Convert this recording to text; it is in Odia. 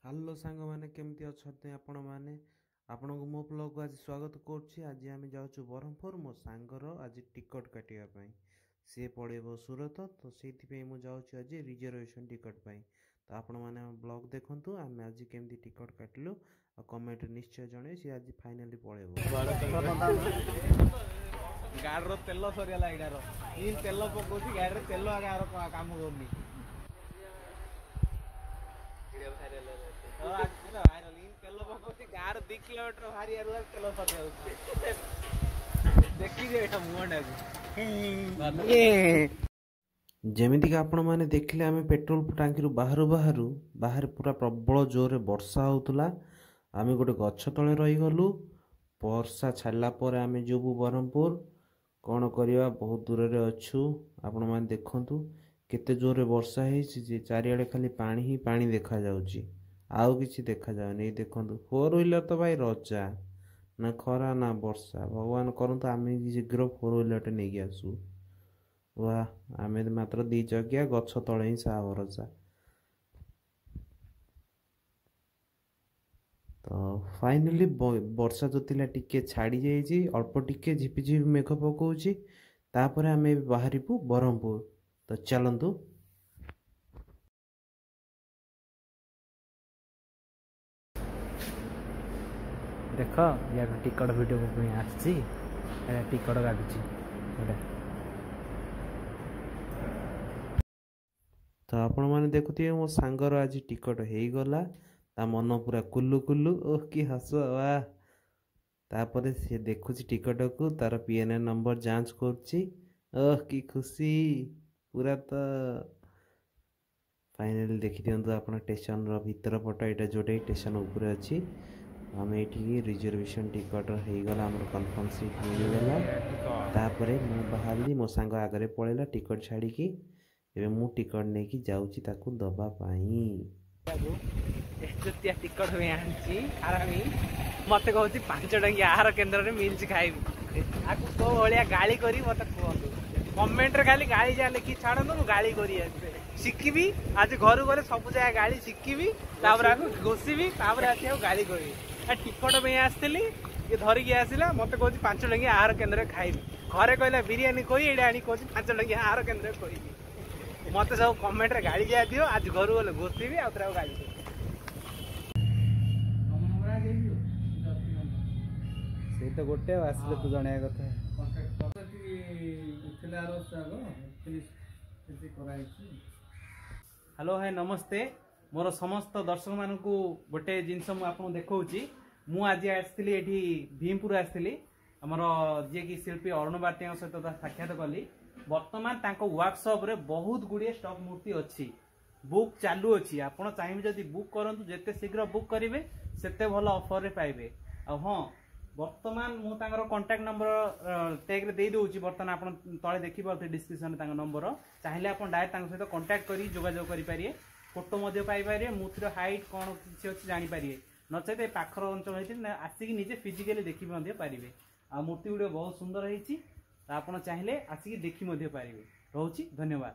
ହ୍ୟାଲୋ ସାଙ୍ଗମାନେ କେମିତି ଅଛନ୍ତି ଆପଣମାନେ ଆପଣଙ୍କୁ ମୋ ବ୍ଲଗ୍କୁ ଆଜି ସ୍ୱାଗତ କରୁଛି। ଆଜି ଆମେ ଯାଉଛୁ ବ୍ରହ୍ମପୁର ମୋ ସାଙ୍ଗର ଆଜି ଟିକଟ କାଟିବା ପାଇଁ। ସିଏ ପଳେଇବ ସୁରତ, ତ ସେଇଥିପାଇଁ ମୁଁ ଯାଉଛି ଆଜି ରିଜର୍ଭେସନ୍ ଟିକଟ ପାଇଁ। ତ ଆପଣମାନେ ବ୍ଲଗ୍ ଦେଖନ୍ତୁ ଆମେ ଆଜି କେମିତି ଟିକଟ କାଟିଲୁ ଆଉ କମେଣ୍ଟରେ ନିଶ୍ଚୟ ଜଣେଇ ସିଏ ଆଜି ଫାଇନାଲି ପଳେଇବ। ଗାଡ଼ିର ତେଲ ସରିଗଲା, ଏଇଟାର ତେଲ ପକଉଛି ଗାଡ଼ିରେ ତେଲ ଆଗ କାମ କରୁନି। ତେଲ ପକଉଛି ଗାଁର 2 କିଲୋମିଟର ବାହାରିଆରୁ ତେଲ ସରିଯାଉଛି। ଦେଖିଛି ଏଇଟା ମୁହଁଟାକୁ। ଯେମିତିକି ଆପଣମାନେ ଦେଖିଲେ ଆମେ ପେଟ୍ରୋଲ ଟାଙ୍କିରୁ ବାହାରେ ପୁରା ପ୍ରବଳ ଜୋରରେ ବର୍ଷା ହେଉଥିଲା। ଆମେ ଗୋଟେ ଗଛ ତଳେ ରହିଗଲୁ। ବର୍ଷା ଛାଡ଼ିଲା ପରେ ଆମେ ଯିବୁ ବ୍ରହ୍ମପୁର। କ'ଣ କରିବା, ବହୁତ ଦୂରରେ ଅଛୁ। ଆପଣମାନେ ଦେଖନ୍ତୁ କେତେ ଜୋରରେ ବର୍ଷା ହେଇଛି ଯେ ଚାରିଆଡ଼େ ଖାଲି ପାଣି ହିଁ ପାଣି ଦେଖାଯାଉଛି, ଆଉ କିଛି ଦେଖାଯାଉନି। ଏଇ ଦେଖନ୍ତୁ 4 ହ୍ୱିଲର ତ ଭାଇ ରଜା, ନା ଖରା ନା ବର୍ଷା। ଭଗବାନ କରନ୍ତୁ ଆମେ ଶୀଘ୍ର 4 ହ୍ୱିଲରଟେ ନେଇକି ଆସୁ। ବା ଆମେ ମାତ୍ର 2 ଚକିଆ, ଗଛ ତଳେ ହିଁ ସାହା ଭରସା। ତ ଫାଇନାଲି ବର୍ଷା ଯୋଉ ଥିଲା ଟିକେ ଛାଡ଼ି ଯାଇଛି, ଅଳ୍ପ ଟିକେ ଝିପିଝିପି ମେଘ ପକାଉଛି। ତାପରେ ଆମେ ବାହାରିବୁ ବ୍ରହ୍ମପୁର। ତ ଚାଲନ୍ତୁ। ଦେଖ ୟାର ଟିକଟ ଭିଡ଼ିଓ ପୁଣି ଆସିଛି, ଟିକଟ କାଟୁଛି। ତ ଆପଣମାନେ ଦେଖୁଥିବେ ମୋ ସାଙ୍ଗର ଆଜି ଟିକଟ ହେଇଗଲା। ତା ମନ ପୁରା କୁଲୁ କୁଲୁ, ଓହ କି ହସ। ତାପରେ ସେ ଦେଖୁଛି ଟିକଟକୁ, ତାର PNR ନମ୍ବର ଯାଞ୍ଚ କରୁଛି। ଓହ କି ଖୁସି ପୁରା। ତ ଫାଇନାଲି ଦେଖିଦିଅନ୍ତୁ ଆପଣ ଷ୍ଟେସନର ଭିତର ପଟ, ଏଇଟା ଯେଉଁଟାକି ଷ୍ଟେସନ ଉପରେ ଅଛି। ଆମେ ଏଇଠିକି ରିଜର୍ଭେସନ୍ ଟିକଟ ହେଇଗଲା, ଆମର କନଫର୍ମ ସିଟ୍ ମିଳିଗଲା। ତାପରେ ମୁଁ ବାହାରିଲି, ମୋ ସାଙ୍ଗ ଆଗରେ ପଳେଇଲା ଟିକଟ ଛାଡ଼ିକି। ଏବେ ମୁଁ ଟିକଟ ନେଇକି ଯାଉଛି ତାକୁ ଦେବା ପାଇଁ। ଟିକଟ ବି ଆଣିଛି ଆରାମୀ। ମତେ କହୁଛି 5 ଟଙ୍କିଆ ଆହାର କେନ୍ଦ୍ରରେ ମିଲ୍ସ ଖାଇବି। ଆକୁ କୋଉ ଭଳିଆ ଗାଳି କରି ମତେ କୁହନ୍ତୁ କମେଣ୍ଟରେ। ଖାଲି ଗାଳି ଯା ଲେଖି ଛାଡ଼ନ୍ତୁ, ମୁଁ ଗାଳି କରି ଶିଖିବି। ଆଜି ଘରୁ ଗଲେ ସବୁ ଜାଗା ଗାଳି ଶିଖିବି, ତାପରେ ଆକୁ ଘୋଷିବି, ତାପରେ ଆସି ଆଉ ଗାଳି କରିବି। ଟିକଟ ପାଇଁ ଆସିଥିଲି, ଇଏ ଧରିକି ଆସିଲା, ମତେ କହୁଛି 5 ଟଙ୍କିଆ ଆହାର କେନ୍ଦ୍ରରେ ଖାଇବି। ଘରେ କହିଲା ବିରିୟାନୀ କହି, ଏଇଟା ଆଣି କହୁଛି 5 ଟଙ୍କିଆ ଆହାର କେନ୍ଦ୍ରରେ କହିବି। ମତେ ସବୁ କମେଣ୍ଟରେ ଗାଳି ଦିଅ। ଆଜି ଘରୁ ଗଲେ ଘୋଷିବି, ଆଉ ଥରେ ଆଉ ଗାଳି କରିବି। ସେଇ ତ ଗୋଟେ ଆସିଲେ ତୁ ଜଣେଇବା କଥା। ହ୍ୟାଲୋ ଭାଇ ନମସ୍ତେ। ମୋର ସମସ୍ତ ଦର୍ଶକ ମାନଙ୍କୁ ଗୋଟେ ଜିନିଷ ମୁଁ ଆପଣଙ୍କୁ ଦେଖାଉଛି। ମୁଁ ଆଜି ଆସିଥିଲି ଏଠି ଭୀମପୁର ଆସିଥିଲି, ଆମର ଯିଏକି ଶିଳ୍ପୀ ଅରୁଣ ବାର୍ତ୍ତିଙ୍କ ସହିତ ସାକ୍ଷାତ କଲି। ବର୍ତ୍ତମାନ ତାଙ୍କ ୱାର୍କସପ୍ରେ ବହୁତ ଗୁଡ଼ିଏ ଷ୍ଟକ୍ ମୂର୍ତ୍ତି ଅଛି, ବୁକ୍ ଚାଲୁଅଛି। ଆପଣ ଚାହିଁବେ ଯଦି ବୁକ୍ କରନ୍ତୁ, ଯେତେ ଶୀଘ୍ର ବୁକ୍ କରିବେ ସେତେ ଭଲ ଅଫରରେ ପାଇବେ। ଆଉ ହଁ, ବର୍ତ୍ତମାନ ମୁଁ ତାଙ୍କର କଣ୍ଟାକ୍ଟ ନମ୍ବର ଟେଗ୍ରେ ଦେଇଦେଉଛି। ବର୍ତ୍ତମାନ ଆପଣ ତଳେ ଦେଖିପାରୁଥିବେ ଡିସ୍କ୍ରିପ୍ସନରେ ତାଙ୍କ ନମ୍ବର। ଚାହିଁଲେ ଆପଣ ଡାଇରେକ୍ଟ ତାଙ୍କ ସହିତ କଣ୍ଟାକ୍ଟ କରି ଯୋଗାଯୋଗ କରିପାରିବେ। ଫଟୋ ମଧ୍ୟ ପାଇପାରିବେ, ମୂର୍ତ୍ତିର ହାଇଟ୍ କ'ଣ କିଛି ଅଛି ଜାଣିପାରିବେ। ନଚେତ ଏ ପାଖର ଅଞ୍ଚଳ ହେଇଥିଲେ ଆସିକି ନିଜେ ଫିଜିକାଲି ଦେଖି ମଧ୍ୟ ପାରିବେ। ଆଉ ମୂର୍ତ୍ତି ଗୁଡ଼ିକ ବହୁତ ସୁନ୍ଦର ହେଇଛି, ଆପଣ ଚାହିଁଲେ ଆସିକି ଦେଖି ମଧ୍ୟ ପାରିବେ। ରହୁଛି, ଧନ୍ୟବାଦ।